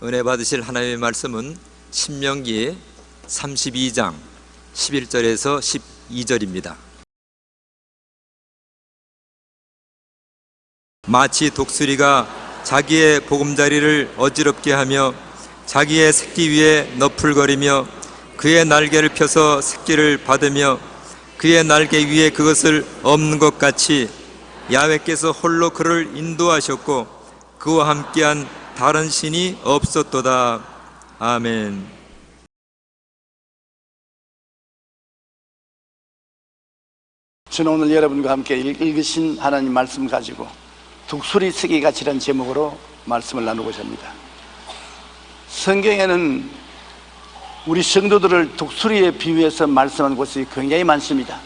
은혜 받으실 하나님의 말씀은 신명기 32장 11절에서 12절입니다. 마치 독수리가 자기의 보금자리를 어지럽게 하며 자기의 새끼 위에 너풀거리며 그의 날개를 펴서 새끼를 받으며 그의 날개 위에 그것을 엎는 것 같이 야훼께서 홀로 그를 인도하셨고 그와 함께한 다른 신이 없었도다. 아멘. 저는 오늘 여러분과 함께 읽으신 하나님 말씀 가지고 독수리 쓰기같이라는 제목으로 말씀을 나누고자 합니다. 성경에는 우리 성도들을 독수리에 비유해서 말씀한 곳이 굉장히 많습니다.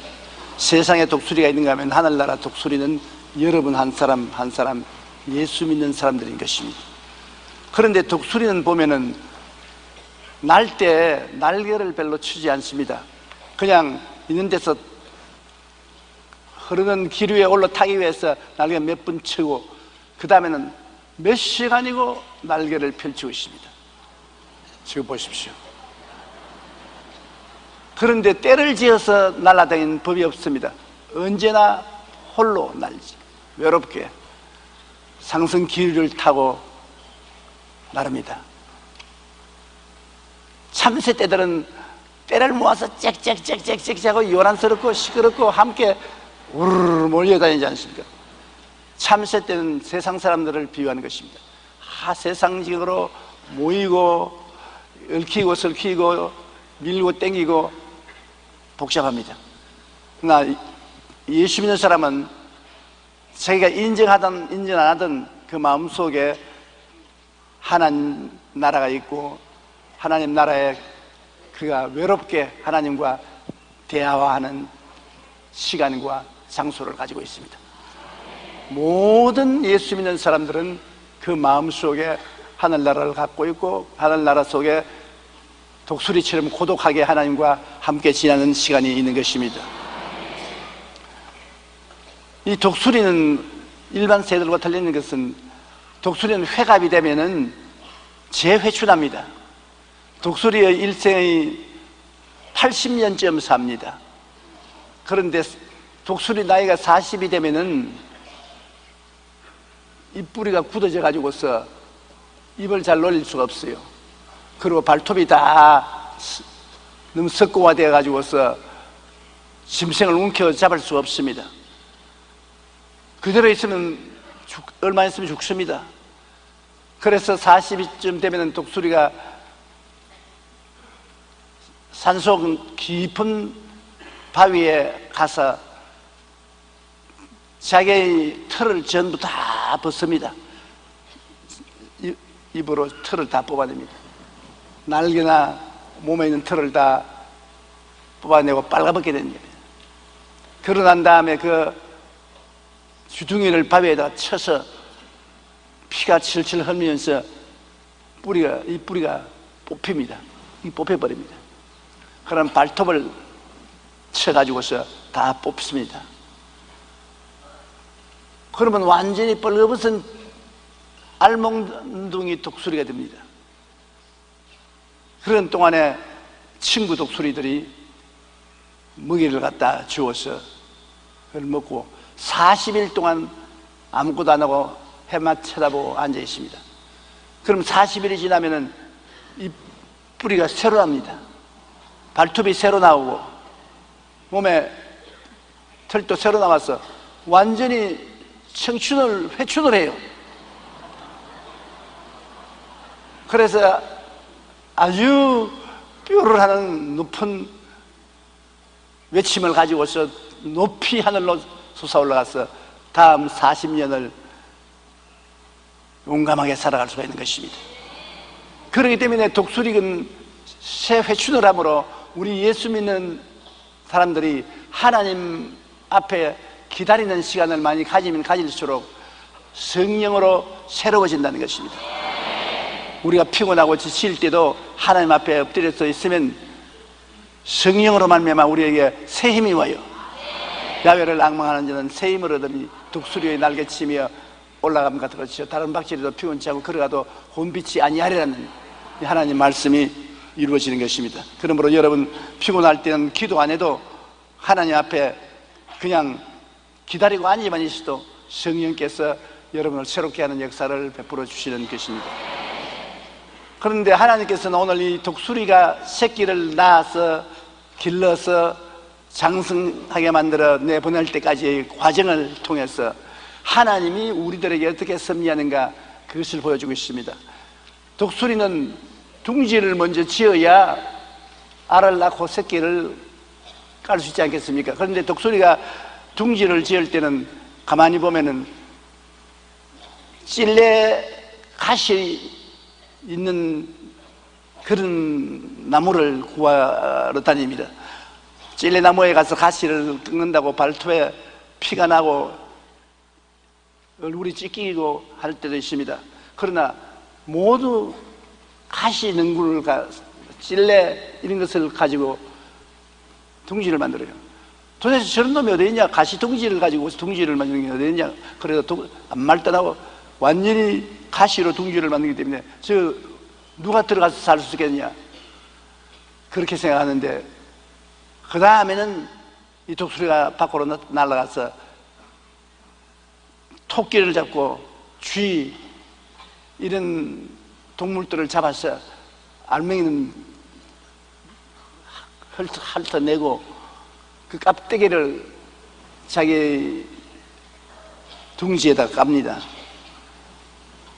세상에 독수리가 있는가 하면 하늘나라 독수리는 여러분 한 사람 한 사람 예수 믿는 사람들인 것입니다. 그런데 독수리는 보면은 날 때 날개를 별로 치지 않습니다. 그냥 있는 데서 흐르는 길 위에 올라타기 위해서 날개 몇 번 치고 그 다음에는 몇 시간이고 날개를 펼치고 있습니다. 지금 보십시오. 그런데 때를 지어서 날아다니는 법이 없습니다. 언제나 홀로 날지, 외롭게 상승 기류를 타고 나릅니다. 참새 떼들은 때를 모아서 짹짹짹짹짹 하고 요란스럽고 시끄럽고 함께 우르르 몰려다니지 않습니까? 참새 떼는 세상 사람들을 비유하는 것입니다. 세상적으로 모이고 얽히고 설키고 밀고 땡기고 복잡합니다. 그러나 예수 믿는 사람은 자기가 인정하든 인정 안 하든 그 마음속에 하나님 나라가 있고 하나님 나라에 그가 외롭게 하나님과 대화하는 시간과 장소를 가지고 있습니다. 모든 예수 믿는 사람들은 그 마음속에 하늘나라를 갖고 있고 하늘나라 속에 독수리처럼 고독하게 하나님과 함께 지나는 시간이 있는 것입니다. 이 독수리는 일반 새들과 틀리는 것은 독수리는 회갑이 되면은 재회춘합니다. 독수리의 일생이 80년쯤 삽니다. 그런데 독수리 나이가 40이 되면은 입뿌리가 굳어져 가지고서 입을 잘 놀릴 수가 없어요. 그리고 발톱이 다 너무 석고화되어 가지고서 짐승을 움켜 잡을 수 없습니다. 그대로 있으면 얼마 있으면 죽습니다. 그래서 40쯤 되면 독수리가 산속 깊은 바위에 가서 자기의 털을 전부 다 벗습니다. 입으로 털을 다 뽑아냅니다. 날개나 몸에 있는 털을 다 뽑아내고 빨가벗게 됩니다. 그러고 난 다음에 그 주둥이를 바위에다가 쳐서 피가 칠칠 흘리면서 이 뿌리가 뽑힙니다. 뽑혀버립니다. 그럼 발톱을 쳐가지고서 다 뽑습니다. 그러면 완전히 벌거벗은 알몽둥이 독수리가 됩니다. 그런 동안에 친구 독수리들이 먹이를 갖다 주어서 그걸 먹고 40일 동안 아무것도 안 하고 해만 쳐다보고 앉아 있습니다. 그럼 40일이 지나면은 이 뿌리가 새로 납니다. 발톱이 새로 나오고 몸에 털도 새로 나와서 완전히 회춘을 해요. 그래서 아주 뼈를 하는 높은 외침을 가지고서 높이 하늘로 솟아 올라가서 다음 40년을 용감하게 살아갈 수가 있는 것입니다. 그렇기 때문에 독수리는 새 회춘을 함으로 우리 예수 믿는 사람들이 하나님 앞에 기다리는 시간을 많이 가지면 가질수록 성령으로 새로워진다는 것입니다. 우리가 피곤하고 지칠 때도 하나님 앞에 엎드려서 있으면 성령으로 말미암아 우리에게 새 힘이 와요. 야훼를 앙망하는 자는 새 힘을 얻으니 독수리의 날개치며 올라감 같은 것이요 다른 박질에도 피곤치 않고 걸어가도 혼빛이 아니하리라는 하나님 말씀이 이루어지는 것입니다. 그러므로 여러분 피곤할 때는 기도 안 해도 하나님 앞에 그냥 기다리고 앉아만 있어도 성령께서 여러분을 새롭게 하는 역사를 베풀어 주시는 것입니다. 그런데 하나님께서는 오늘 이 독수리가 새끼를 낳아서 길러서 장성하게 만들어 내보낼 때까지의 과정을 통해서 하나님이 우리들에게 어떻게 섭리하는가 그것을 보여주고 있습니다. 독수리는 둥지를 먼저 지어야 알을 낳고 새끼를 깔 수 있지 않겠습니까? 그런데 독수리가 둥지를 지을 때는 가만히 보면은 찔레 가시 있는 그런 나무를 구하러 다닙니다. 찔레나무에 가서 가시를 뜯는다고 발톱에 피가 나고 얼굴이 찢기고 할 때도 있습니다. 그러나 모두 가시 능굴을 찔레 이런 것을 가지고 둥지를 만들어요. 도대체 저런 놈이 어디 있냐? 가시 둥지를 가지고 둥지를 만드는 게 어디 있냐? 그래도 안 말단하고 완전히 가시로 둥지를 만들기 때문에 저 누가 들어가서 살 수 있겠냐? 그렇게 생각하는데 그 다음에는 이 독수리가 밖으로 날아가서 토끼를 잡고 쥐 이런 동물들을 잡아서 알맹이는 핥아내고 그 껍데기를 자기 둥지에다 깝니다.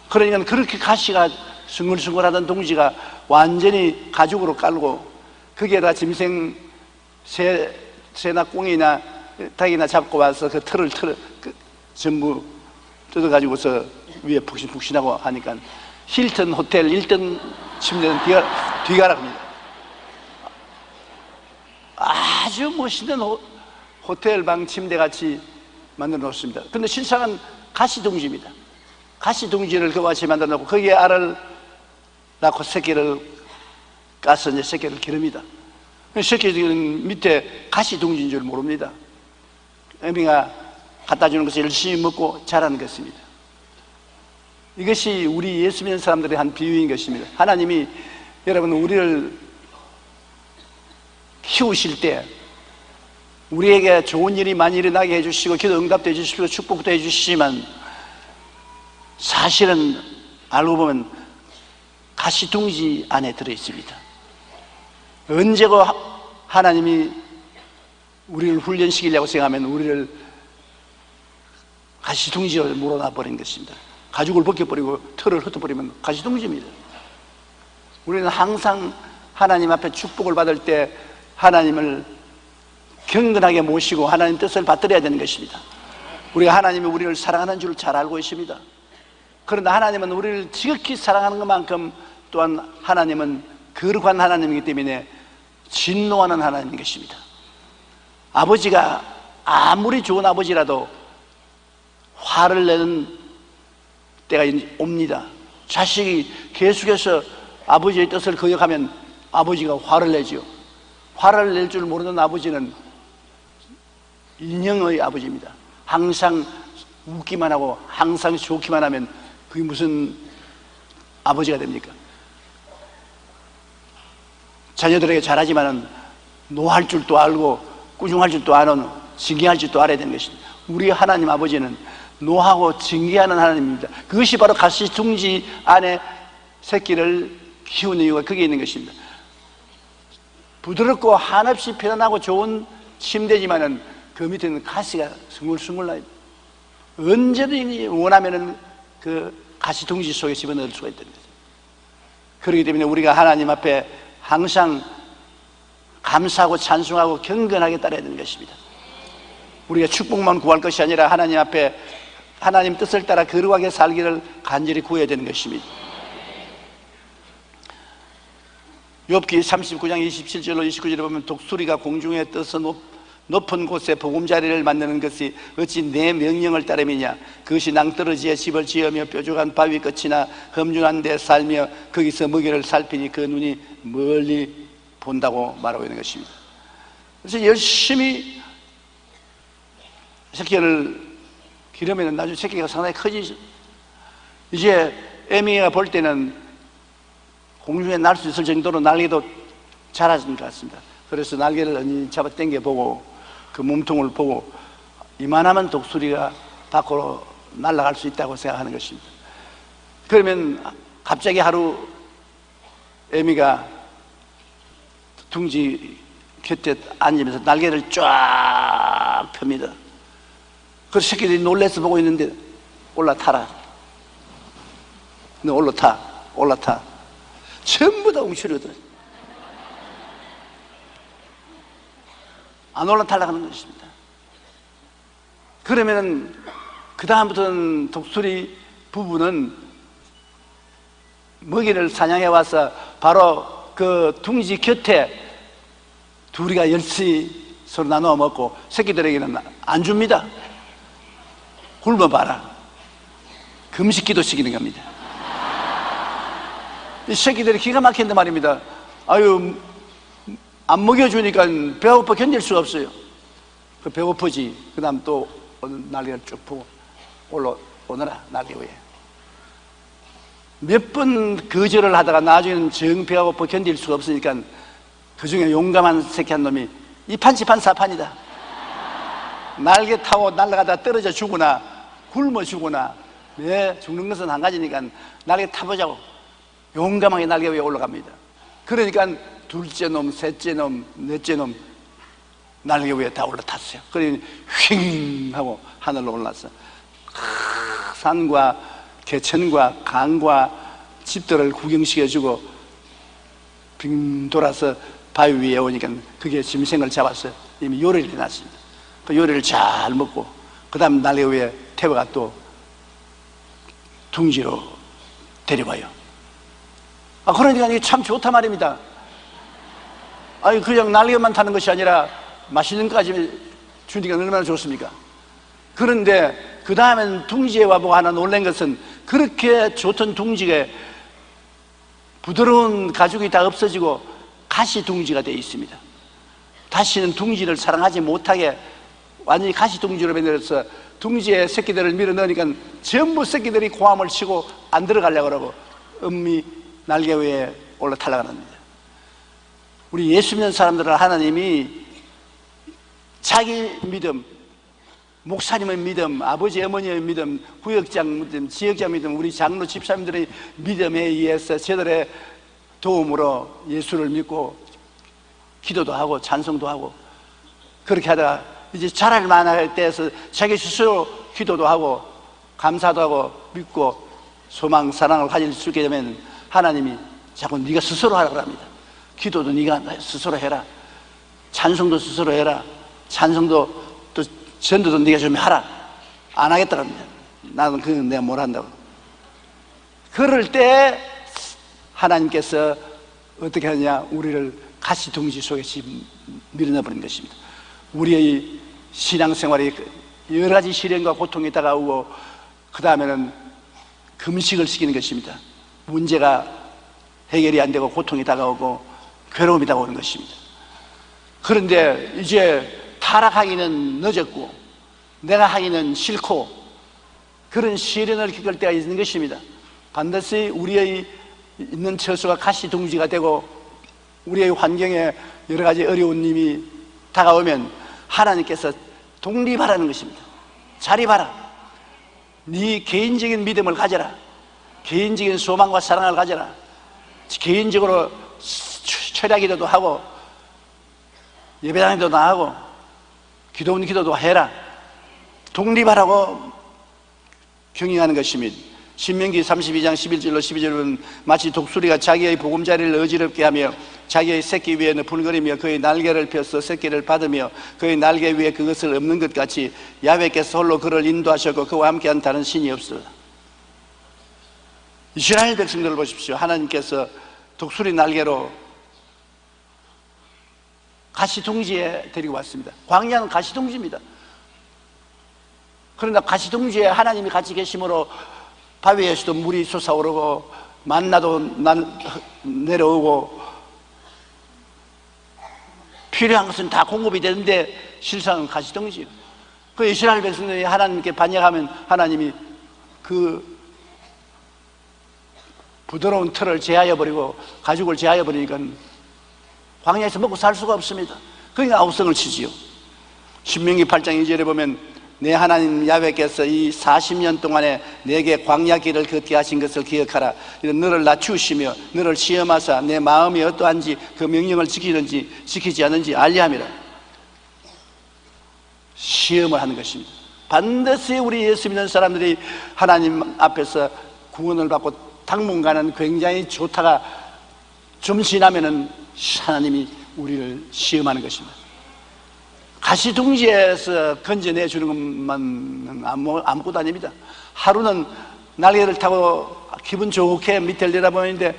그러니까 그렇게 가시가 숭글숭글하던 둥지가 완전히 가죽으로 깔고 거기에다 짐승 새나 꽁이나 닭이나 잡고 와서 그 털을 전부 뜯어가지고서 위에 푹신푹신하고 하니까 힐튼 호텔 1등 침대는 뒤가락입니다. 아주 멋있는 호텔 방 침대 같이 만들어 놓습니다. 근데 실상은 가시둥지입니다. 가시둥지를 그와 같이 만들어 놓고 거기에 알을 낳고 새끼를 까서 이제 새끼를 기릅니다. 새끼들은 밑에 가시둥지인 줄 모릅니다. 어미가 갖다 주는 것을 열심히 먹고 자라는 것입니다. 이것이 우리 예수 믿는 사람들의 한 비유인 것입니다. 하나님이 여러분 우리를 키우실 때 우리에게 좋은 일이 많이 일어나게 해주시고 기도 응답도 해주시고 축복도 해주시지만 사실은 알고 보면 가시둥지 안에 들어있습니다. 언제고 하나님이 우리를 훈련시키려고 생각하면 우리를 가시둥지에 몰아놔 버린 것입니다. 가죽을 벗겨버리고 털을 흩어버리면 가시둥지입니다. 우리는 항상 하나님 앞에 축복을 받을 때 하나님을 경건하게 모시고 하나님 뜻을 받들어야 되는 것입니다. 우리가 하나님이 우리를 사랑하는 줄 잘 알고 있습니다. 그러나 하나님은 우리를 지극히 사랑하는 것만큼 또한 하나님은 거룩한 하나님이기 때문에 진노하는 하나님인 것입니다. 아버지가 아무리 좋은 아버지라도 화를 내는 때가 옵니다. 자식이 계속해서 아버지의 뜻을 거역하면 아버지가 화를 내죠. 화를 낼 줄 모르는 아버지는 인형의 아버지입니다. 항상 웃기만 하고 항상 좋기만 하면 그게 무슨 아버지가 됩니까? 자녀들에게 잘하지만은 노할 줄도 알고 꾸중할 줄도 아는 징계할 줄도 알아야 되는 것입니다. 우리 하나님 아버지는 노하고 징계하는 하나님입니다. 그것이 바로 가시둥지 안에 새끼를 키우는 이유가 거기에 있는 것입니다. 부드럽고 한없이 편안하고 좋은 침대지만은 그 밑에는 가시가 숭글숭글 나요. 언제든지 원하면은 그 가시둥지 속에 집어넣을 수가 있다는 거죠. 그렇기 때문에 우리가 하나님 앞에 항상 감사하고 찬송하고 경건하게 따라야 되는 것입니다. 우리가 축복만 구할 것이 아니라 하나님 앞에 하나님 뜻을 따라 거룩하게 살기를 간절히 구해야 되는 것입니다. 욥기 39장 27절로 29절에 보면 독수리가 공중에 떠서 높은 곳에 보금자리를 만드는 것이 어찌 내 명령을 따름이냐. 그것이 낭떠러지에 집을 지으며 뾰족한 바위 끝이나 험준한 데 살며 거기서 먹이를 살피니 그 눈이 멀리 본다고 말하고 있는 것입니다. 그래서 열심히 새끼를 기르면 나중에 새끼가 상당히 커지죠. 이제 에미가 볼 때는 공중에 날 수 있을 정도로 날개도 자라진 것 같습니다. 그래서 날개를 언니 잡아 당겨 보고 그 몸통을 보고 이만하면 독수리가 밖으로 날아갈 수 있다고 생각하는 것입니다. 그러면 갑자기 하루 에미가 둥지 곁에 앉으면서 날개를 쫙 펴니다. 그 새끼들이 놀래서 보고 있는데 올라타라. 너 올라타. 전부 다 움츠러들어. 안 올라타려고 하는 것입니다. 그러면 그 다음부터는 독수리 부부는 먹이를 사냥해 와서 바로 그 둥지 곁에 둘이가 열심히 서로 나누어 먹고 새끼들에게는 안 줍니다. 굶어봐라. 금식 기도 시키는 겁니다. 이 새끼들이 기가 막힌단 말입니다. 아유, 안 먹여주니까 배고파 견딜 수가 없어요. 그 배고프지. 그 다음 또 날개를 쭉 펴고 올라오너라, 날개 위에. 몇 번 거절을 하다가 나중에는 정 배가 고파 견딜 수가 없으니까 그 중에 용감한 새끼 한 놈이 이판지판 사판이다. 날개 타고 날아가다 떨어져 죽거나 굶어 죽거나 내 죽는 것은 한 가지니까 날개 타보자고 용감하게 날개 위에 올라갑니다. 그러니까 둘째 놈, 셋째 놈, 넷째 놈 날개 위에 다 올라탔어요. 그러니 휙 하고 하늘로 올라왔어. 산과 개천과 강과 집들을 구경시켜주고 빙 돌아서 바위 위에 오니까 그게 짐승을 잡았어요. 이미 요리를 해놨습니다. 그 요리를 잘 먹고 그 다음 날개 위에 태워가 또 둥지로 데려와요. 그러니까 이게 참 좋단 말입니다. 아니 그냥 날개만 타는 것이 아니라 맛있는 것까지 주니까 얼마나 좋습니까? 그런데 그 다음엔 둥지에 와보고 하나 놀란 것은 그렇게 좋던 둥지에 부드러운 가죽이 다 없어지고 가시 둥지가 되어 있습니다. 다시는 둥지를 사랑하지 못하게 완전히 가시 둥지로 변해서 둥지에 새끼들을 밀어 넣으니까 전부 새끼들이 고함을 치고 안 들어가려고 그러고 음미 날개 위에 올라타려고 합니다. 우리 예수 믿는 사람들은 하나님이 자기 믿음, 목사님의 믿음, 아버지 어머니의 믿음, 구역장 믿음, 지역장 믿음, 우리 장로 집사님들의 믿음에 의해서 저들의 도움으로 예수를 믿고 기도도 하고 찬송도 하고 그렇게 하다가 이제 자랄 만할 때에서 자기 스스로 기도도 하고 감사도 하고 믿고 소망, 사랑을 가질 수 있게 되면 하나님이 자꾸 네가 스스로 하라고 합니다. 기도도 네가 스스로 해라. 찬송도 스스로 해라. 찬송도 또 전도도 네가 좀 하라. 안 하겠다고 합니다. 나는 그건 내가 뭘 한다고. 그럴 때 하나님께서 어떻게 하느냐, 우리를 가시 둥지 속에 밀어넣어버린 것입니다. 우리의 신앙생활이 여러 가지 시련과 고통이 다가오고 그 다음에는 금식을 시키는 것입니다. 문제가 해결이 안 되고 고통이 다가오고 괴로움이 다가오는 것입니다. 그런데 이제 타락하기는 늦었고 내가 하기는 싫고 그런 시련을 겪을 때가 있는 것입니다. 반드시 우리의 있는 처소가 가시 둥지가 되고 우리의 환경에 여러 가지 어려운 일이 다가오면 하나님께서 독립하라는 것입니다. 자립하라. 네 개인적인 믿음을 가져라. 개인적인 소망과 사랑을 가져라. 개인적으로 철야기도도 하고 예배당에도 나가고 기도도 해라. 독립하라고 경영하는 것입니다. 신명기 32장 11절로 12절은 마치 독수리가 자기의 보금자리를 어지럽게 하며 자기의 새끼 위에 너풀거리며 그의 날개를 펴서 새끼를 받으며 그의 날개 위에 그것을 엎는 것 같이 야훼께서 홀로 그를 인도하셨고 그와 함께한 다른 신이 없으라. 이스라엘 백성들을 보십시오. 하나님께서 독수리 날개로 가시둥지에 데리고 왔습니다. 광야는 가시둥지입니다. 그러나 가시둥지에 하나님이 같이 계심으로 바위에서도 물이 솟아오르고 만나도 내려오고 필요한 것은 다 공급이 되는데 실상은 가시둥지예요. 그 이스라엘 백성들이 하나님께 반역하면 하나님이 그 부드러운 틀을 제하여 버리고 가죽을 제하여 버리니까 광야에서 먹고 살 수가 없습니다. 그러니까 아우성을 치지요. 신명기 8장 2절에 보면 내 하나님 야훼께서 이 40년 동안에 내게 광야 길을 걷게 하신 것을 기억하라. 너를 낮추시며 너를 시험하사 내 마음이 어떠한지 그 명령을 지키는지 지키지 않는지 알려 함이라. 시험을 하는 것입니다. 반드시 우리 예수 믿는 사람들이 하나님 앞에서 구원을 받고 당분간은 굉장히 좋다가 좀 지나면은 하나님이 우리를 시험하는 것입니다. 가시둥지에서 건져내 주는 것만 아무것도 아닙니다. 하루는 날개를 타고 기분 좋게 밑을 내다보는데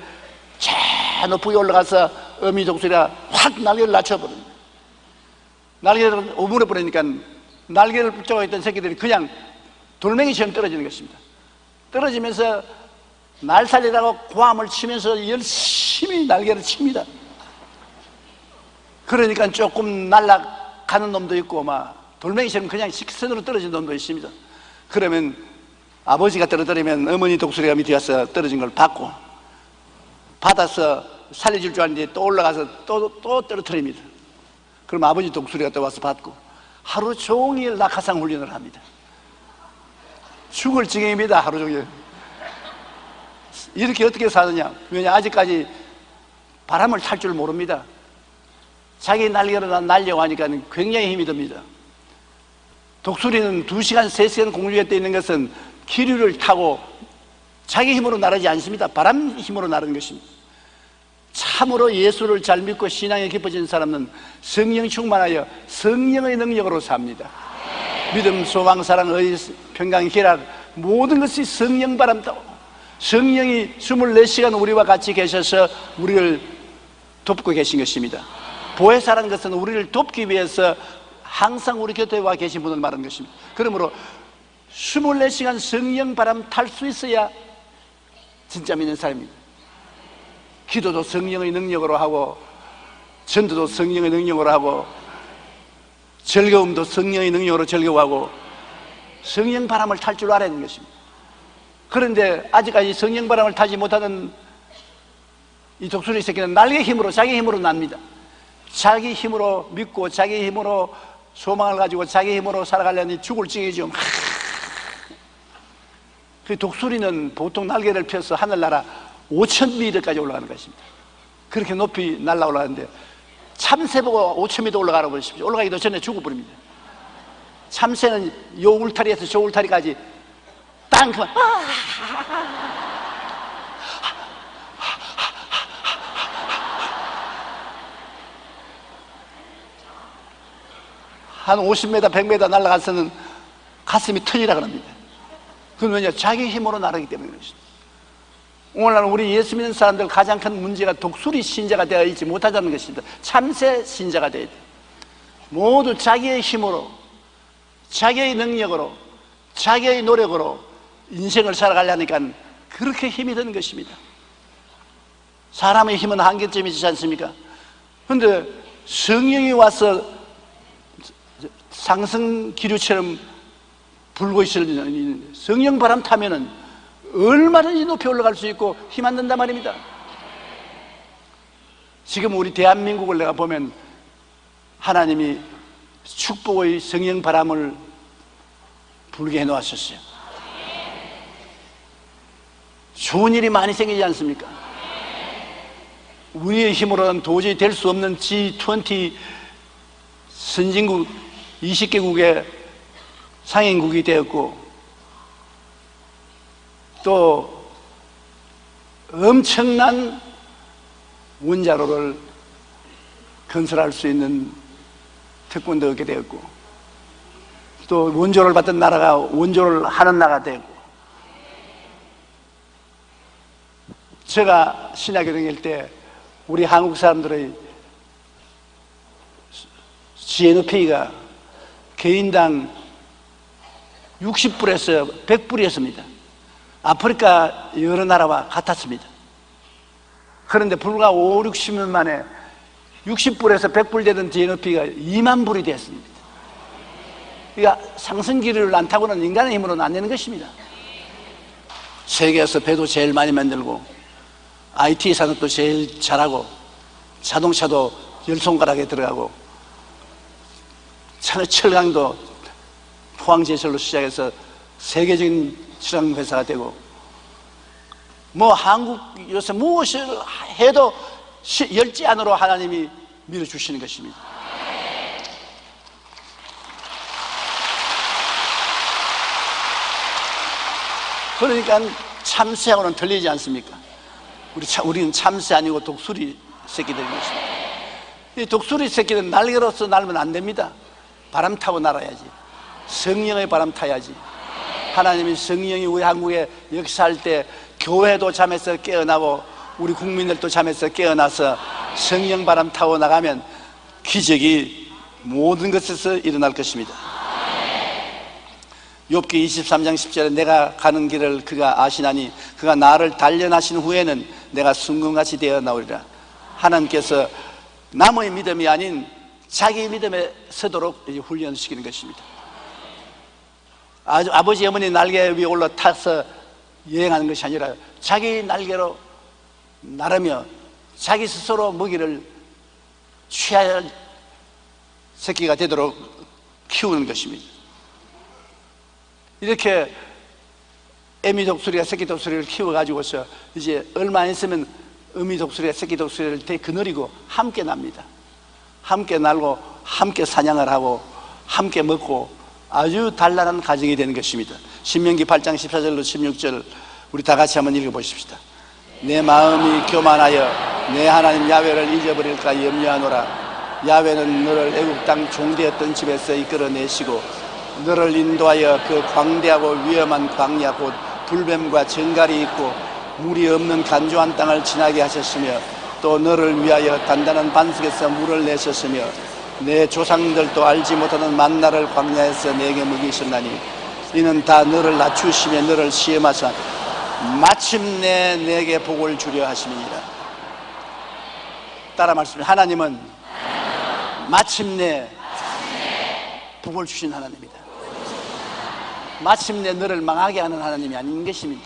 저 높게 올라가서 어미 독수리가 확 날개를 낮춰버립니다. 날개를 오므려 버리니까 날개를 붙잡고 있던 새끼들이 그냥 돌멩이처럼 떨어지는 것입니다. 떨어지면서 날 살리라고 고함을 치면서 열심히 날개를 칩니다. 그러니까 조금 날아가는 놈도 있고 막 돌멩이처럼 그냥 직선으로 떨어진 놈도 있습니다. 그러면 아버지가 떨어뜨리면 어머니 독수리가 밑에 가서 떨어진 걸 받아서 살려줄 줄 알았는데 또 올라가서 또 떨어뜨립니다. 그럼 아버지 독수리가 또 와서 받고 하루 종일 낙하산 훈련을 합니다. 죽을 지경입니다. 하루 종일. 이렇게 어떻게 사느냐? 왜냐, 아직까지 바람을 탈 줄 모릅니다. 자기 날개로 날려고 하니까 굉장히 힘이 듭니다. 독수리는 2시간, 3시간 공중에 떠 있는 것은 기류를 타고 자기 힘으로 나르지 않습니다. 바람 힘으로 나르는 것입니다. 참으로 예수를 잘 믿고 신앙이 깊어진 사람은 성령 충만하여 성령의 능력으로 삽니다. 믿음, 소망, 사랑, 의, 평강, 희락 모든 것이 성령 바람따고 성령이 24시간 우리와 같이 계셔서 우리를 돕고 계신 것입니다. 보혜사라는 것은 우리를 돕기 위해서 항상 우리 곁에 와 계신 분을 말하는 것입니다. 그러므로 24시간 성령 바람 탈 수 있어야 진짜 믿는 사람입니다. 기도도 성령의 능력으로 하고 전도도 성령의 능력으로 하고 즐거움도 성령의 능력으로 즐거워하고 성령 바람을 탈 줄 알아야 하는 것입니다. 그런데 아직까지 성령 바람을 타지 못하는 이 독수리 새끼는 날개 힘으로, 자기 힘으로 납니다. 자기 힘으로 믿고 자기 힘으로 소망을 가지고 자기 힘으로 살아가려니 죽을 찡이죠. 그 독수리는 보통 날개를 펴서 하늘나라 5,000m까지 올라가는 것입니다. 그렇게 높이 날아 올라가는데 참새 보고 5,000m 올라가라고 보십시오. 올라가기도 전에 죽어버립니다. 참새는 요 울타리에서 저 울타리까지 땅 그만 한 50m, 100m 날아가서는 가슴이 터지라 그럽니다. 그건 왜냐? 자기 힘으로 나르기 때문에 그렇습니다. 오늘날 우리 예수 믿는 사람들 가장 큰 문제가 독수리 신자가 되어 있지 못하자는 것입니다. 참새 신자가 되어야 돼요. 모두 자기의 힘으로, 자기의 능력으로, 자기의 노력으로 인생을 살아가려니까 그렇게 힘이 드는 것입니다. 사람의 힘은 한계점이 있지 않습니까? 그런데 성령이 와서 상승 기류처럼 불고 있을 성령 바람 타면은 얼마든지 높이 올라갈 수 있고 힘 안 든단 말입니다. 지금 우리 대한민국을 내가 보면 하나님이 축복의 성령 바람을 불게 해 놓으셨어요. 좋은 일이 많이 생기지 않습니까? 우리의 힘으로는 도저히 될 수 없는 G20 선진국 20개국의 상인국이 되었고 또 엄청난 원자로를 건설할 수 있는 특권도 얻게 되었고 또 원조를 받던 나라가 원조를 하는 나라가 되었고 제가 신학교 다닐 때 우리 한국 사람들의 GNP가 개인당 60불에서 100불이었습니다. 아프리카 여러 나라와 같았습니다. 그런데 불과 5, 60년 만에 60불에서 100불 되던 GNP가 2만 불이 되었습니다. 그러니까 상승기류를 안 타고는 인간의 힘으로는 안 되는 것입니다. 세계에서 배도 제일 많이 만들고 IT 산업도 제일 잘하고 자동차도 열 손가락에 들어가고 철강도 포항제철로 시작해서 세계적인 철강 회사가 되고 뭐 한국 요새 무엇을 해도 열지 안으로 하나님이 밀어주시는 것입니다. 그러니까 참새하고는 틀리지 않습니까? 우리는 참새 아니고 독수리 새끼들인 것입니다. 이 독수리 새끼는 날개로서 날면 안 됩니다. 바람 타고 날아야지. 성령의 바람 타야지. 하나님이 성령이 우리 한국에 역사할 때 교회도 잠에서 깨어나고 우리 국민들도 잠에서 깨어나서 성령 바람 타고 나가면 기적이 모든 것에서 일어날 것입니다. 욥기 23장 10절에 내가 가는 길을 그가 아시나니 그가 나를 단련하신 후에는 내가 순금같이 되어 나오리라. 하나님께서 남의 믿음이 아닌 자기 믿음에 서도록 훈련시키는 것입니다. 아버지 어머니 날개 위에 올라타서 여행하는 것이 아니라 자기 날개로 나르며 자기 스스로 먹이를 취할 새끼가 되도록 키우는 것입니다. 이렇게 애미 독수리가 새끼 독수리를 키워가지고서 이제 얼마 안 있으면 어미 독수리가 새끼 독수리를 그늘이고 함께 납니다. 함께 날고 함께 사냥을 하고 함께 먹고 아주 단란한 가정이 되는 것입니다. 신명기 8장 14절로 16절 우리 다 같이 한번 읽어보십시다. 내 마음이 교만하여 내 하나님 야훼를 잊어버릴까 염려하노라. 야훼는 너를 애국 땅 종되었던 집에서 이끌어내시고 너를 인도하여 그 광대하고 위험한 광야 곧 불뱀과 정갈이 있고 물이 없는 간조한 땅을 지나게 하셨으며 또 너를 위하여 단단한 반석에서 물을 내셨으며 내 조상들도 알지 못하는 만나를 광야에서 내게 먹이셨나니 이는 다 너를 낮추시며 너를 시험하사 마침내 내게 복을 주려 하심이니라. 따라 말씀해. 하나님은 마침내 복을 주신 하나님이다. 마침내 너를 망하게 하는 하나님이 아닌 것입니다.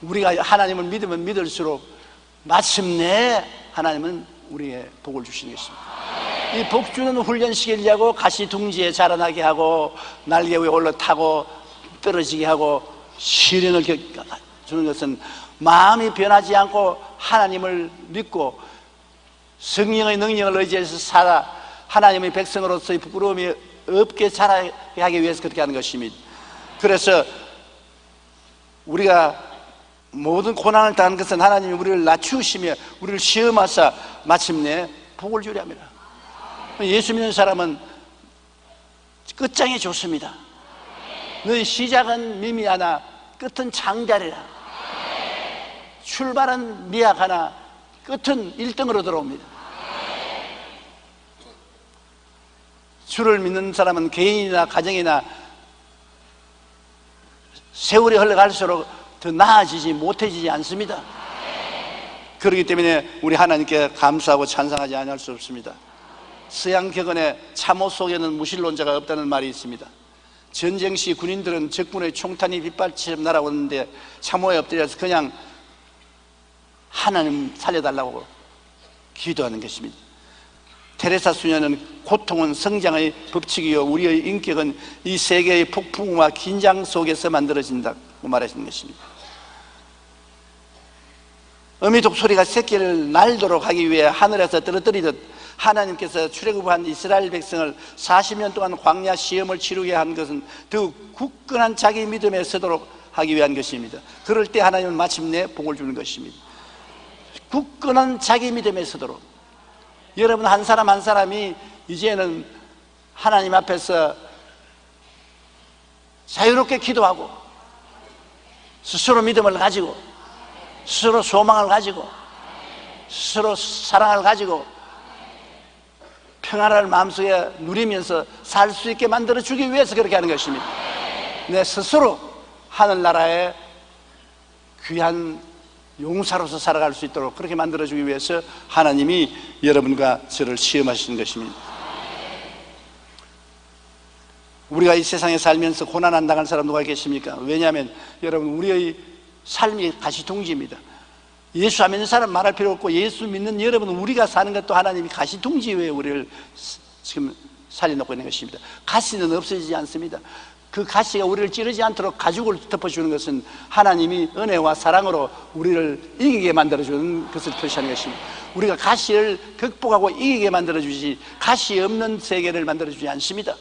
우리가 하나님을 믿으면 믿을수록 마침내 하나님은 우리에게 복을 주시는 것입니다. 이 복 주는 훈련시키려고 가시둥지에 자라나게 하고 날개 위에 올라타고 떨어지게 하고 시련을 주는 것은 마음이 변하지 않고 하나님을 믿고 성령의 능력을 의지해서 살아 하나님의 백성으로서의 부끄러움이 없게 자라게 하기 위해서 그렇게 하는 것입니다. 그래서 우리가 모든 고난을 당한 것은 하나님이 우리를 낮추시며 우리를 시험하사 마침내 복을 주려 합니다. 예수 믿는 사람은 끝장이 좋습니다. 너희 시작은 미미하나 끝은 장대하리라. 출발은 미약하나 끝은 1등으로 들어옵니다. 주를 믿는 사람은 개인이나 가정이나 세월이 흘러갈수록 더 나아지지 못해지지 않습니다. 그렇기 때문에 우리 하나님께 감사하고 찬송하지 않을 수 없습니다. 서양 격언에 참호 속에는 무신론자가 없다는 말이 있습니다. 전쟁 시 군인들은 적군의 총탄이 빗발처럼 날아오는데 참호에 엎드려서 그냥 하나님 살려달라고 기도하는 것입니다. 테레사 수녀는 고통은 성장의 법칙이요 우리의 인격은 이 세계의 폭풍과 긴장 속에서 만들어진다고 말하시는 것입니다. 어미 독수리가 새끼를 날도록 하기 위해 하늘에서 떨어뜨리듯 하나님께서 출애굽한 이스라엘 백성을 40년 동안 광야 시험을 치르게 한 것은 더 굳건한 자기 믿음에 서도록 하기 위한 것입니다. 그럴 때 하나님은 마침내 복을 주는 것입니다. 굳건한 자기 믿음에 서도록. 여러분 한 사람 한 사람이 이제는 하나님 앞에서 자유롭게 기도하고 스스로 믿음을 가지고 스스로 소망을 가지고 스스로 사랑을 가지고 평안을 마음속에 누리면서 살 수 있게 만들어주기 위해서 그렇게 하는 것입니다. 내 스스로 하늘나라의 귀한 용사로서 살아갈 수 있도록 그렇게 만들어주기 위해서 하나님이 여러분과 저를 시험하시는 것입니다. 우리가 이 세상에 살면서 고난 당할 사람 누가 계십니까? 왜냐하면 여러분 우리의 삶이 가시둥지입니다. 예수 안 믿는 사람 말할 필요 없고, 예수 믿는 여러분은 우리가 사는 것도 하나님이 가시둥지 위에 우리를 지금 살려놓고 있는 것입니다. 가시는 없어지지 않습니다. 그 가시가 우리를 찌르지 않도록 가죽을 덮어주는 것은 하나님이 은혜와 사랑으로 우리를 이기게 만들어주는 것을 표시하는 것입니다. 우리가 가시를 극복하고 이기게 만들어주지, 가시 없는 세계를 만들어주지 않습니다.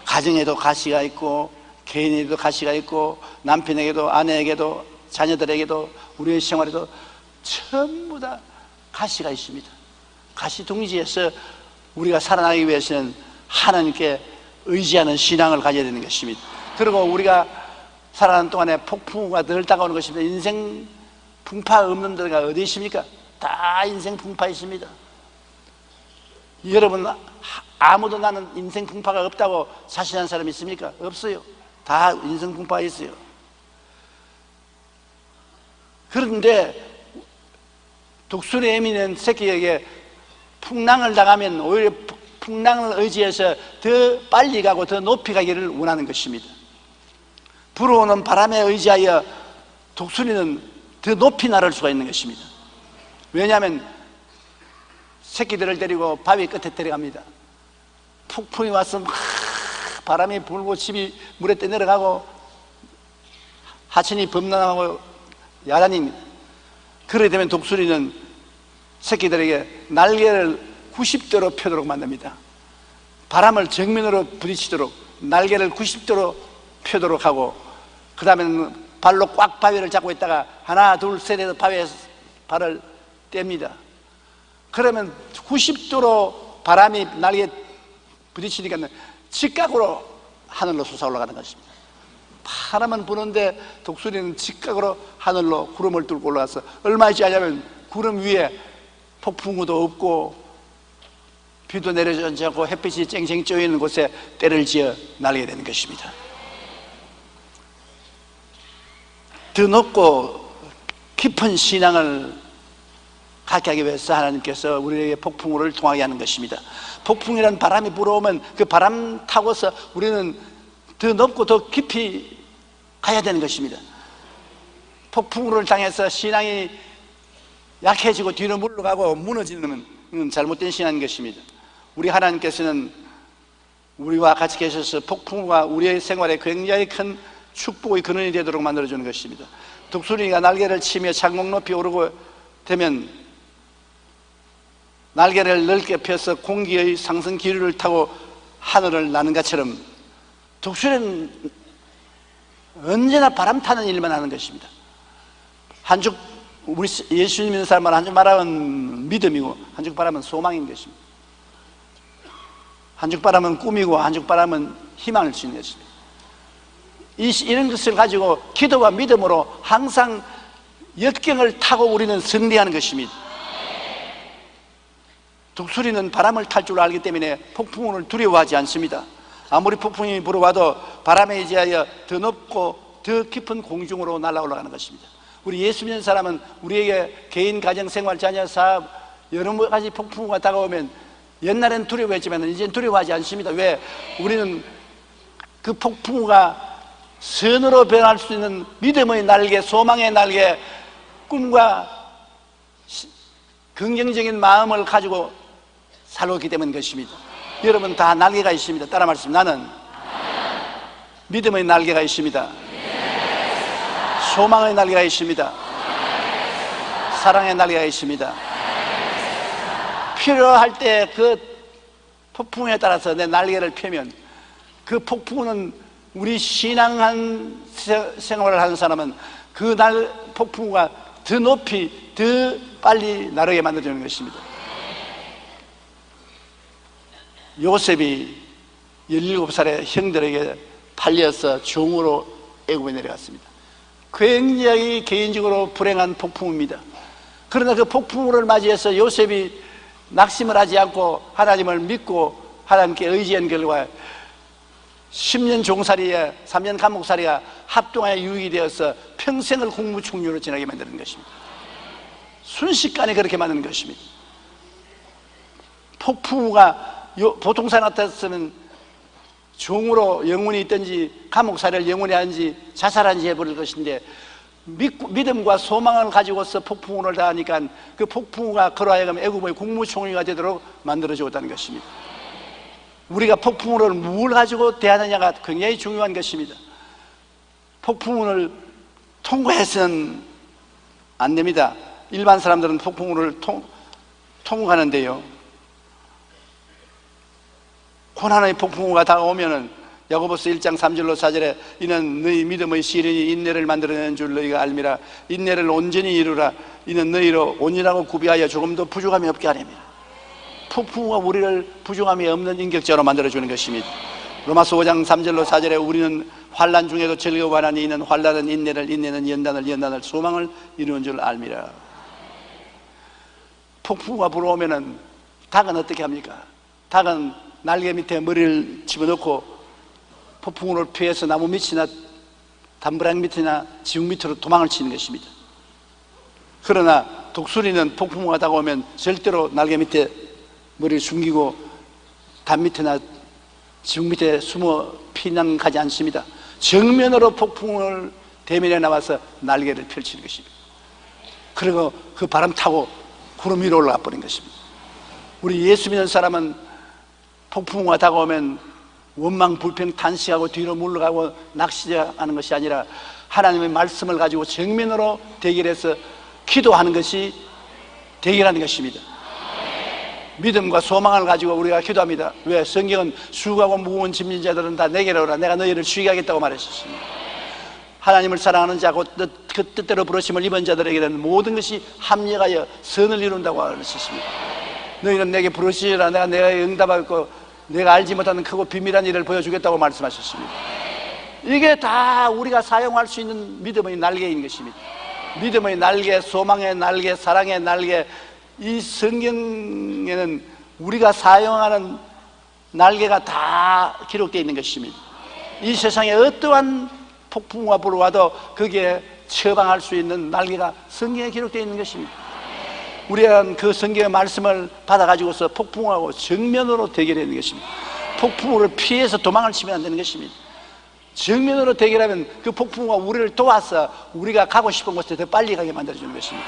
가정에도 가시가 있고, 개인에도 가시가 있고, 남편에게도, 아내에게도, 자녀들에게도, 우리의 생활에도 전부 다 가시가 있습니다. 가시 둥지에서 우리가 살아나기 위해서는 하나님께 의지하는 신앙을 가져야 되는 것입니다. 그리고 우리가 살아가는 동안에 폭풍우가 늘 다가오는 것입니다. 인생 풍파 없는 데가 어디 있습니까? 다 인생 풍파 있습니다. 여러분, 아무도 나는 인생 풍파가 없다고 자신한 사람 있습니까? 없어요. 다 인생 풍파가 있어요. 그런데 독수리에 있는 새끼에게 풍랑을 당하면 오히려 풍랑을 의지해서 더 빨리 가고 더 높이 가기를 원하는 것입니다. 불어오는 바람에 의지하여 독수리는 더 높이 날을 수가 있는 것입니다. 왜냐하면 새끼들을 데리고 바위 끝에 데려갑니다. 폭풍이 와서 막 바람이 불고 집이 물에 떠 내려가고 하천이 범람하고 야단입니다. 그러게 되면 독수리는 새끼들에게 날개를 90도로 펴도록 만듭니다. 바람을 정면으로 부딪히도록 날개를 90도로 펴도록 하고, 그 다음에는 발로 꽉 바위를 잡고 있다가 하나 둘 셋 해서 바위에 발을 뗍니다. 그러면 90도로 바람이 날개에 부딪히니까 직각으로 하늘로 솟아 올라가는 것입니다. 바람은 부는데 독수리는 직각으로 하늘로 구름을 뚫고 올라가서 얼마 있지 않냐면 구름 위에 폭풍우도 없고 비도 내려지지 않고 햇빛이 쨍쨍 쪄있는 곳에 때를 지어 날게 되는 것입니다. 더 높고 깊은 신앙을 갖게 하기 위해서 하나님께서 우리에게 폭풍우를 통하게 하는 것입니다. 폭풍이라는 바람이 불어오면 그 바람 타고서 우리는 더 높고 더 깊이 가야 되는 것입니다. 폭풍우를 당해서 신앙이 약해지고 뒤로 물러가고 무너지는 잘못된 신앙인 것입니다. 우리 하나님께서는 우리와 같이 계셔서 폭풍우가 우리의 생활에 굉장히 큰 축복의 근원이 되도록 만들어주는 것입니다. 독수리가 날개를 치며 창공 높이 오르고 되면 날개를 넓게 펴서 공기의 상승 기류를 타고 하늘을 나는 것처럼 독수리는 언제나 바람 타는 일만 하는 것입니다. 한쪽 우리 예수 믿는 사람은 한쪽 바람은 믿음이고 한쪽 바람은 소망인 것입니다. 한쪽 바람은 꿈이고 한쪽 바람은 희망을 주는 것입니다. 이런 것을 가지고 기도와 믿음으로 항상 역경을 타고 우리는 승리하는 것입니다. 독수리는 바람을 탈 줄 알기 때문에 폭풍을 두려워하지 않습니다. 아무리 폭풍이 불어와도 바람에 의지하여 더 높고 더 깊은 공중으로 날아 올라가는 것입니다. 우리 예수 믿는 사람은 우리에게 개인, 가정, 생활, 자녀, 사업 여러 가지 폭풍우가 다가오면 옛날엔 두려워했지만 이제는 두려워하지 않습니다. 왜? 우리는 그 폭풍우가 선으로 변할 수 있는 믿음의 날개, 소망의 날개, 꿈과 긍정적인 마음을 가지고 살고 있기 때문인 것입니다. 여러분 다 날개가 있습니다. 따라 말씀입니다. 나는 믿음의 날개가 있습니다. 소망의 날개가 있습니다. 사랑의 날개가 있습니다. 필요할 때 그 폭풍에 따라서 내 날개를 펴면 그 폭풍은 우리 신앙한 생활을 하는 사람은 그 폭풍우가 더 높이 더 빨리 나르게 만들어주는 것입니다. 요셉이 17살의 형들에게 팔려서 종으로 애굽에 내려갔습니다. 굉장히 개인적으로 불행한 폭풍우입니다. 그러나 그 폭풍우를 맞이해서 요셉이 낙심을 하지 않고 하나님을 믿고 하나님께 의지한 결과 10년 종살이에 3년 감옥살이가 합동하여 유익이 되어서 평생을 국무총리로 지나게 만드는 것입니다. 순식간에 그렇게 만드는 것입니다. 폭풍우가 보통 사람 같았으면 종으로 영원히 있든지 감옥살이를 영원히 하든지 자살한지 해버릴 것인데 믿음과 소망을 가지고서 폭풍우를 당하니까 그 폭풍우가 그로 하여금 애굽의 국무총리가 되도록 만들어 주었다는 것입니다. 우리가 폭풍우를 뭘 가지고 대하느냐가 굉장히 중요한 것입니다. 폭풍우를 통과해서는 안 됩니다. 일반 사람들은 폭풍우를 통과하는데요, 고난의 폭풍우가 다가오면은 야고보서 1장 3절로 4절에 이는 너희 믿음의 시련이 인내를 만들어내는 줄 너희가 알미라. 인내를 온전히 이루라. 이는 너희로 온전하고 구비하여 조금도 부족함이 없게 하렵니다. 폭풍우가 우리를 부족함이 없는 인격자로 만들어주는 것입니다. 로마서 5장 3절로 4절에 우리는 환난 중에도 즐거워하나니 이는 환난은 인내를, 인내는 연단을 소망을 이루는 줄 알미라. 폭풍우가 불어오면은 닭은 어떻게 합니까? 닭은 날개 밑에 머리를 집어넣고 폭풍우를 피해서 나무 밑이나 담벼락 밑이나 지붕 밑으로 도망을 치는 것입니다. 그러나 독수리는 폭풍우가 다가오면 절대로 날개 밑에 머리를 숨기고 담 밑이나 지붕 밑에 숨어 피난가지 않습니다. 정면으로 폭풍을 대면에 나와서 날개를 펼치는 것입니다. 그리고 그 바람 타고 구름 위로 올라가 버린 것입니다. 우리 예수 믿는 사람은 폭풍우가 다가오면 원망 불평 탄식하고 뒤로 물러가고 낚시하는 것이 아니라 하나님의 말씀을 가지고 정면으로 대결해서 기도하는 것이 대결하는 것입니다. 믿음과 소망을 가지고 우리가 기도합니다. 왜? 성경은 수고하고 무거운 짐진 자들은 다 내게로 오라. 내가 너희를 쉬게 하겠다고 말했습니다. 하나님을 사랑하는 자, 곧 그 뜻대로 부르심을 입은 자들에게는 모든 것이 합력하여 선을 이룬다고 말했습니다. 너희는 내게 부르시라. 내가 응답하고 내가 알지 못하는 크고 비밀한 일을 보여주겠다고 말씀하셨습니다. 이게 다 우리가 사용할 수 있는 믿음의 날개인 것입니다. 믿음의 날개, 소망의 날개, 사랑의 날개. 이 성경에는 우리가 사용하는 날개가 다 기록되어 있는 것입니다. 이 세상에 어떠한 폭풍우가 불어와도 거기에 처방할 수 있는 날개가 성경에 기록되어 있는 것입니다. 우리는 그 성경의 말씀을 받아가지고서 폭풍우하고 정면으로 대결하는 것입니다. 폭풍우를 피해서 도망을 치면 안 되는 것입니다. 정면으로 대결하면 그 폭풍우가 우리를 도와서 우리가 가고 싶은 곳에 더 빨리 가게 만들어주는 것입니다.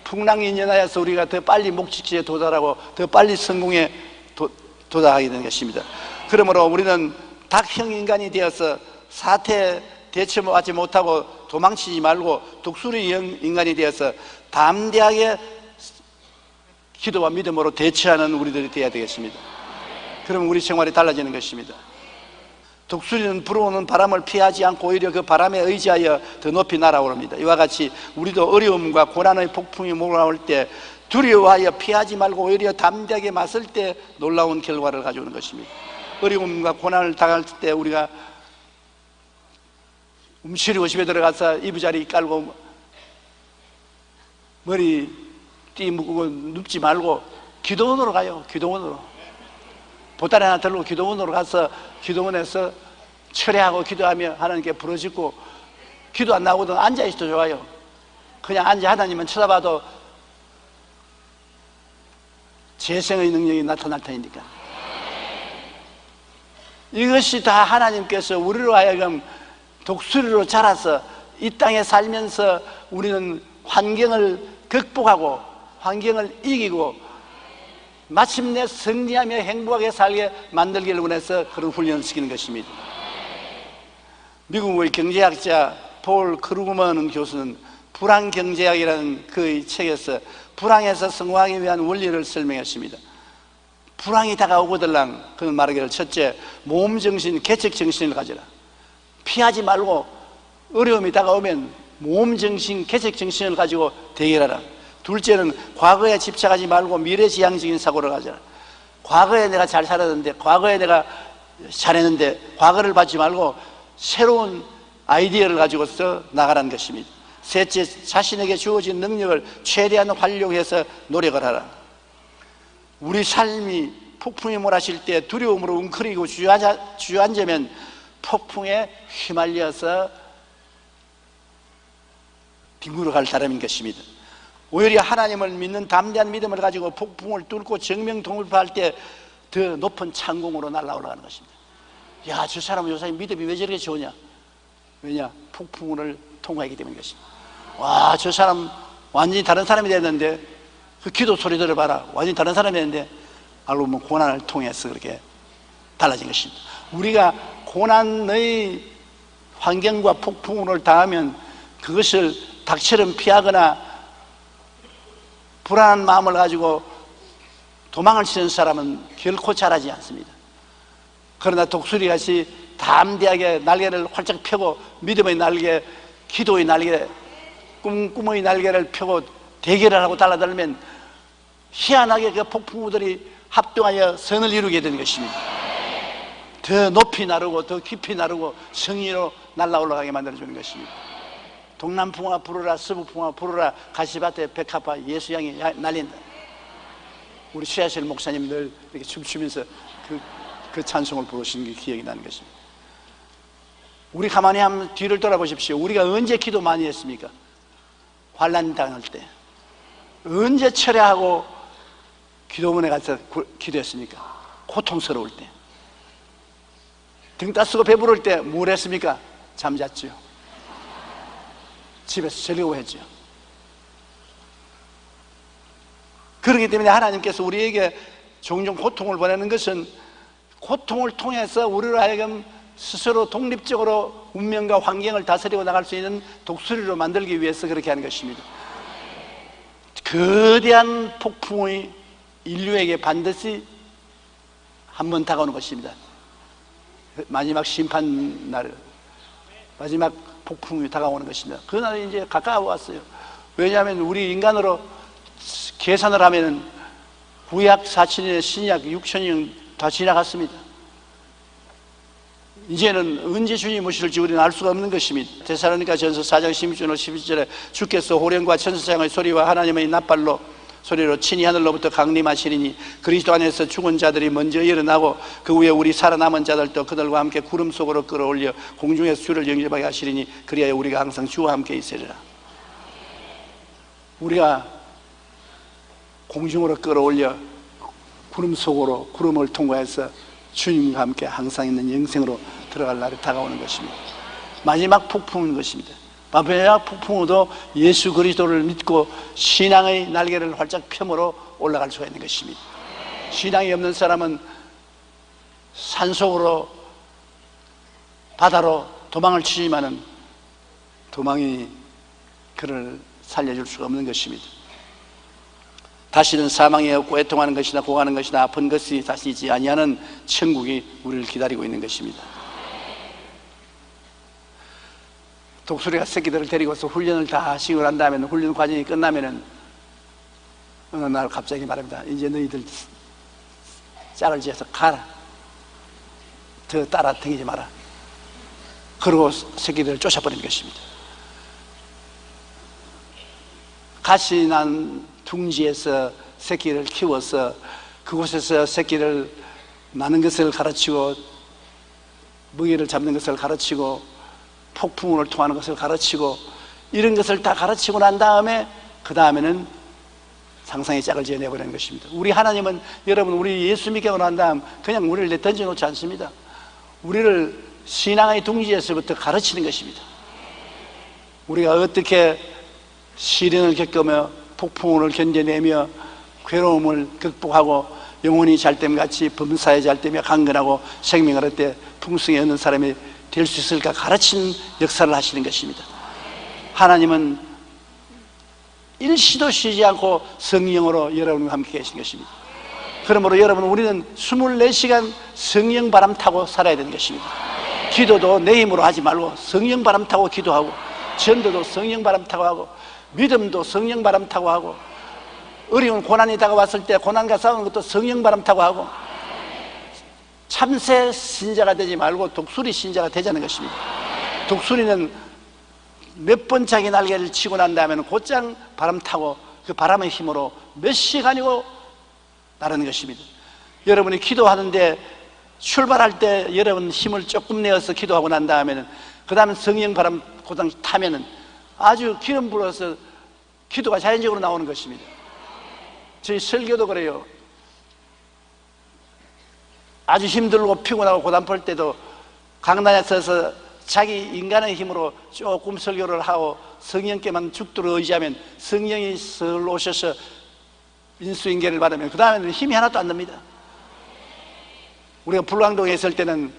풍랑이 인연하여서 우리가 더 빨리 목적지에 도달하고 더 빨리 성공에 도달하게 되는 것입니다. 그러므로 우리는 닭형 인간이 되어서 사태에 대처하지 못하고 도망치지 말고 독수리형 인간이 되어서 담대하게 기도와 믿음으로 대처하는 우리들이 되어야 되겠습니다. 그러면 우리 생활이 달라지는 것입니다. 독수리는 불어오는 바람을 피하지 않고 오히려 그 바람에 의지하여 더 높이 날아오릅니다. 이와 같이 우리도 어려움과 고난의 폭풍이 몰아올 때 두려워하여 피하지 말고 오히려 담대하게 맞설 때 놀라운 결과를 가져오는 것입니다. 어려움과 고난을 당할 때 우리가 움츠리고 집에 들어가서 이부자리 깔고 머리 띠 묶고 눕지 말고 기도원으로 가요. 기도원으로 보따리 하나 들고 기도원으로 가서 기도원에서 철회하고 기도하며 하나님께 부르짖고, 기도 안 나오거든 앉아있어도 좋아요. 그냥 앉아 하나님은 쳐다봐도 재생의 능력이 나타날 테니까. 이것이 다 하나님께서 우리로 하여금 독수리로 자라서 이 땅에 살면서 우리는 환경을 극복하고 환경을 이기고 마침내 승리하며 행복하게 살게 만들기를 원해서 그런 훈련을 시키는 것입니다. 미국의 경제학자 폴 크루그먼 교수는 불황경제학이라는 그의 책에서 불황에서 성공하기 위한 원리를 설명했습니다. 불황이 다가오거들랑 그는 말하기를, 첫째, 모험정신, 개척정신을 가져라. 피하지 말고 어려움이 다가오면 모험정신, 개척정신을 가지고 대결하라. 둘째는 과거에 집착하지 말고 미래지향적인 사고를 가져라. 과거에 내가 잘 살았는데, 과거에 내가 잘했는데 과거를 받지 말고 새로운 아이디어를 가지고서 나가라는 것입니다. 셋째, 자신에게 주어진 능력을 최대한 활용해서 노력을 하라. 우리 삶이 폭풍이 몰아칠 때 두려움으로 웅크리고 주저앉으면 폭풍에 휘말려서 뒹굴어 갈 사람인 것입니다. 오히려 하나님을 믿는 담대한 믿음을 가지고 폭풍을 뚫고 정명통일할 때 더 높은 창공으로 날아올라가는 것입니다. 야, 저 사람은 요새 믿음이 왜 저렇게 좋으냐? 왜냐? 폭풍우를 통과했기 때문인 것입니다. 와, 저 사람 완전히 다른 사람이 됐는데, 그 기도 소리 들어봐라, 완전히 다른 사람이 됐는데 알고 보면 고난을 통해서 그렇게 달라진 것입니다. 우리가 고난의 환경과 폭풍우를 당하면 그것을 닭처럼 피하거나 불안한 마음을 가지고 도망을 치는 사람은 결코 잘하지 않습니다. 그러나 독수리같이 담대하게 날개를 활짝 펴고 믿음의 날개, 기도의 날개, 꿈의 날개를 펴고 대결을 하고 달라들면 희한하게 그 폭풍우들이 합동하여 선을 이루게 되는 것입니다. 더 높이 나르고 더 깊이 나르고 성리로 날아 올라가게 만들어주는 것입니다. 동남풍아 부르라, 서부풍아 부르라, 가시밭에 백합화 예수양이 날린다. 우리 최하실 목사님 늘 이렇게 춤추면서 그 찬송을 부르시는 게 기억이 나는 것입니다. 우리 가만히 한번 뒤를 돌아보십시오. 우리가 언제 기도 많이 했습니까? 환난 당할 때. 언제 철회하고 기도문에 가서 기도했습니까? 고통스러울 때. 등 따쓰고 배부를 때 뭘 했습니까? 잠잤죠. 집에서 즐거워했죠. 그렇기 때문에 하나님께서 우리에게 종종 고통을 보내는 것은 고통을 통해서 우리로 하여금 스스로 독립적으로 운명과 환경을 다스리고 나갈 수 있는 독수리로 만들기 위해서 그렇게 하는 것입니다. 거대한 폭풍이 인류에게 반드시 한 번 다가오는 것입니다. 마지막 심판 날, 마지막 폭풍이 다가오는 것입니다. 그 날이 이제 가까워 왔어요. 왜냐하면 우리 인간으로 계산을 하면은 구약 4,000년, 신약 6,000년 다 지나갔습니다. 이제는 언제 주님이 오실지 우리는 알 수가 없는 것입니다. 데살로니가 전서 4장 16절 17절에 주께서 호령과 천사장의 소리와 하나님의 낫발로 소리로 친히 하늘로부터 강림하시리니 그리스도 안에서 죽은 자들이 먼저 일어나고 그 후에 우리 살아남은 자들도 그들과 함께 구름 속으로 끌어올려 공중에서 주를 영접하게 하시리니 그리하여 우리가 항상 주와 함께 있으리라. 우리가 공중으로 끌어올려 구름 속으로 구름을 통과해서 주님과 함께 항상 있는 영생으로 들어갈 날이 다가오는 것입니다. 마지막 폭풍인 것입니다. 마지막 폭풍으로도 예수 그리스도를 믿고 신앙의 날개를 활짝 펴므로 올라갈 수가 있는 것입니다. 신앙이 없는 사람은 산속으로 바다로 도망을 치지만은 도망이 그를 살려줄 수가 없는 것입니다. 다시는 사망이 없고 애통하는 것이나 고가는 것이나 아픈 것이 다시 있지 아니하는 천국이 우리를 기다리고 있는 것입니다. 독수리가 새끼들을 데리고서 훈련을 다 하시고 난 다음에는 훈련 과정이 끝나면은 어느 날 갑자기 말합니다. 이제 너희들 짝을 지어서 가라. 더 따라 다니지 마라. 그러고 새끼들을 쫓아버리는 것입니다. 가시 난 둥지에서 새끼를 키워서 그곳에서 새끼를 나는 것을 가르치고 먹이를 잡는 것을 가르치고 폭풍을 통하는 것을 가르치고 이런 것을 다 가르치고 난 다음에 그 다음에는 상상의 짝을 지어내버리는 것입니다. 우리 하나님은 여러분 우리 예수 믿게 하고 난 다음 그냥 우리를 던져놓지 않습니다. 우리를 신앙의 둥지에서부터 가르치는 것입니다. 우리가 어떻게 시련을 겪으며 폭풍을 견뎌내며 괴로움을 극복하고 영혼이 잘됨같이 범사에 잘되며 강건하고 생명을 얻되 풍성히 얻는 사람이 될 수 있을까 가르치는 역사를 하시는 것입니다. 하나님은 일시도 쉬지 않고 성령으로 여러분과 함께 계신 것입니다. 그러므로 여러분 우리는 24시간 성령 바람 타고 살아야 되는 것입니다. 기도도 내 힘으로 하지 말고 성령 바람 타고 기도하고 전도도 성령 바람 타고 하고 믿음도 성령 바람 타고 하고 어려운 고난이 다가왔을 때 고난과 싸우는 것도 성령 바람 타고 하고 참새 신자가 되지 말고 독수리 신자가 되자는 것입니다. 독수리는 몇 번 자기 날개를 치고 난 다음에는 곧장 바람 타고 그 바람의 힘으로 몇 시간이고 나르는 것입니다. 여러분이 기도하는데 출발할 때 여러분 힘을 조금 내어서 기도하고 난 다음에는 그 다음에 성령 바람 곧장 타면은 아주 기름 불어서 기도가 자연적으로 나오는 것입니다. 저희 설교도 그래요. 아주 힘들고 피곤하고 고단할 때도 강단에 서서 자기 인간의 힘으로 조금 설교를 하고 성령께만 죽도록 의지하면 성령이 설 오셔서 인수인계를 받으면 그 다음에는 힘이 하나도 안 납니다. 우리가 불광동에 있을 때는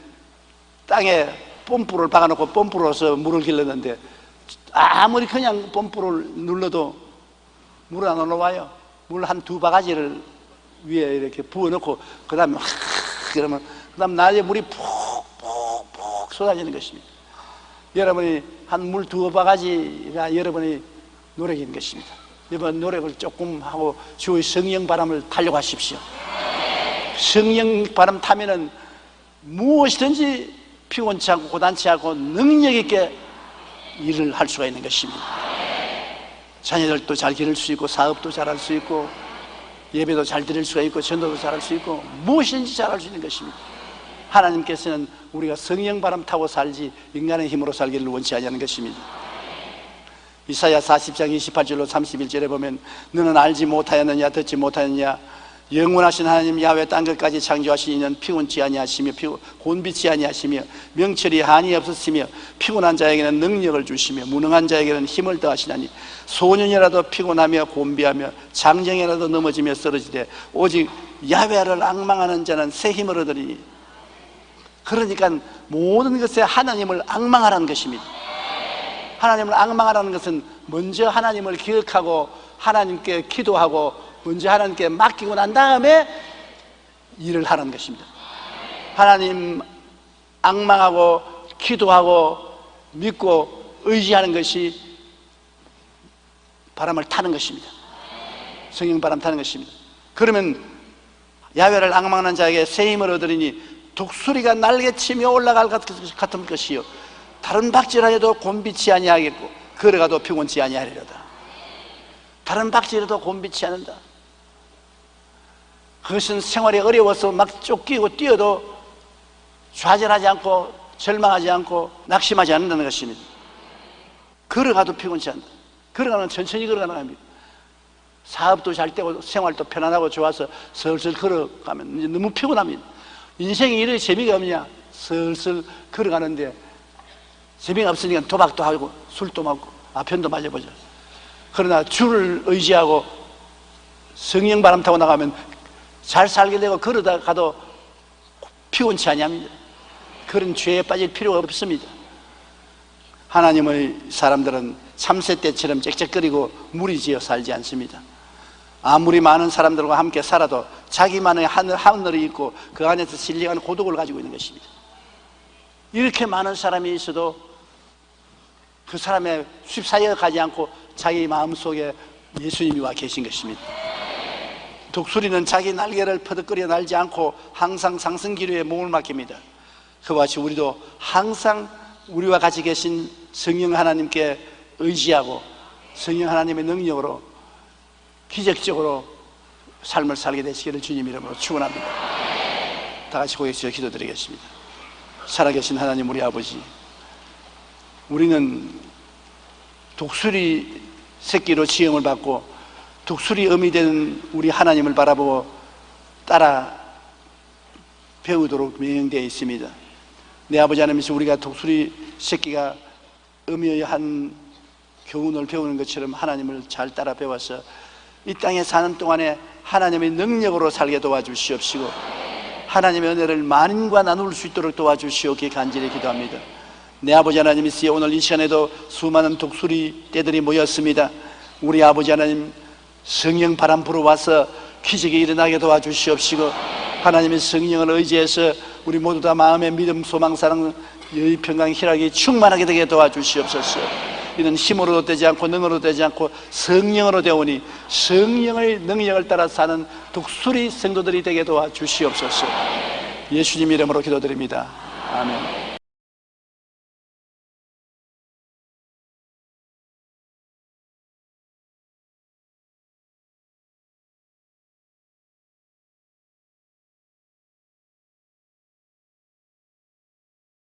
땅에 펌프를 박아놓고 펌프로서 물을 길렀는데 아무리 그냥 펌프를 눌러도 물은 안 올라와요. 물 한 두 바가지를 위에 이렇게 부어놓고 그 다음에 그러면 그 다음 낮에 물이 푹푹푹 쏟아지는 것입니다. 여러분이 한 물 두 바가지가 여러분이 노력인 것입니다. 이번 노력을 조금 하고 주의 성령 바람을 타려고 하십시오. 성령 바람 타면은 무엇이든지 피곤치 않고 고단치 않고 능력 있게 일을 할 수가 있는 것입니다. 자녀들도 잘 기를 수 있고 사업도 잘할 수 있고 예배도 잘 드릴 수가 있고 전도도 잘할 수 있고 무엇이든지 잘할 수 있는 것입니다. 하나님께서는 우리가 성령 바람 타고 살지 인간의 힘으로 살기를 원치 아니하는 것입니다. 이사야 40장 28절로 31절에 보면 너는 알지 못하였느냐 듣지 못하였느냐 영원하신 하나님 야훼 딴 것까지 창조하신 이는 피곤치 아니하시며 곤비치 아니하시며 명철이 한이 없으시며 피곤한 자에게는 능력을 주시며 무능한 자에게는 힘을 더하시나니 소년이라도 피곤하며 곤비하며 장정이라도 넘어지며 쓰러지되 오직 야훼를 앙망하는 자는 새 힘을 얻으리니. 그러니까 모든 것에 하나님을 앙망하라는 것입니다. 하나님을 앙망하라는 것은 먼저 하나님을 기억하고 하나님께 기도하고 먼저 하나님께 맡기고 난 다음에 일을 하는 것입니다. 하나님 앙망하고 기도하고 믿고 의지하는 것이 바람을 타는 것입니다. 성령 바람 타는 것입니다. 그러면 야훼를 앙망하는 자에게 새 힘을 얻으리니 독수리가 날개치며 올라갈 같은 것이요 다른 박질하여도 곤비치 아니하겠고 걸어가도 피곤치 아니하리로다. 다른 박질해도 곤비치 않는다. 그것은 생활이 어려워서 막 쫓기고 뛰어도 좌절하지 않고 절망하지 않고 낙심하지 않는다는 것입니다. 걸어가도 피곤치 않다. 걸어가면 천천히 걸어가는 겁니다. 사업도 잘 되고 생활도 편안하고 좋아서 슬슬 걸어가면 이제 너무 피곤합니다. 인생이 이렇게 재미가 없냐? 슬슬 걸어가는데 재미가 없으니까 도박도 하고 술도 먹고 아편도 맞아보죠. 그러나 주를 의지하고 성령 바람 타고 나가면 잘 살게 되고 걸어다 가도 피곤치 아니합니다. 그런 죄에 빠질 필요가 없습니다. 하나님의 사람들은 참새 때처럼 짹짹거리고 무리지어 살지 않습니다. 아무리 많은 사람들과 함께 살아도 자기만의 하늘이 있고 그 안에서 신령한 고독을 가지고 있는 것입니다. 이렇게 많은 사람이 있어도 그 사람의 휩싸여 가지 않고 자기 마음속에 예수님이 와 계신 것입니다. 독수리는 자기 날개를 퍼득거려 날지 않고 항상 상승기류에 몸을 맡깁니다. 그와 같이 우리도 항상 우리와 같이 계신 성령 하나님께 의지하고 성령 하나님의 능력으로 기적적으로 삶을 살게 되시기를 주님 이름으로 축원합니다. 다 같이 고개 숙여 기도드리겠습니다. 살아계신 하나님 우리 아버지, 우리는 독수리 새끼로 지음을 받고 독수리 어미 되는 우리 하나님을 바라보고 따라 배우도록 명령되어 있습니다. 내 아버지 하나님께서 우리가 독수리 새끼가 어미의 한 교훈을 배우는 것처럼 하나님을 잘 따라 배워서 이 땅에 사는 동안에 하나님의 능력으로 살게 도와주시옵시고 하나님의 은혜를 만인과 나눌 수 있도록 도와주시옵기에 간절히 기도합니다. 내 아버지 하나님이시여, 오늘 이 시간에도 수많은 독수리 떼들이 모였습니다. 우리 아버지 하나님, 성령 바람 불어와서 기적이 일어나게 도와주시옵시고 하나님의 성령을 의지해서 우리 모두 다 마음의 믿음, 소망, 사랑, 여의, 평강, 희락이 충만하게 되게 도와주시옵소서. 이는 힘으로도 되지 않고 능으로도 되지 않고 성령으로 되오니 성령의 능력을 따라 사는 독수리 성도들이 되게 도와주시옵소서. 예수님 이름으로 기도드립니다. 아멘.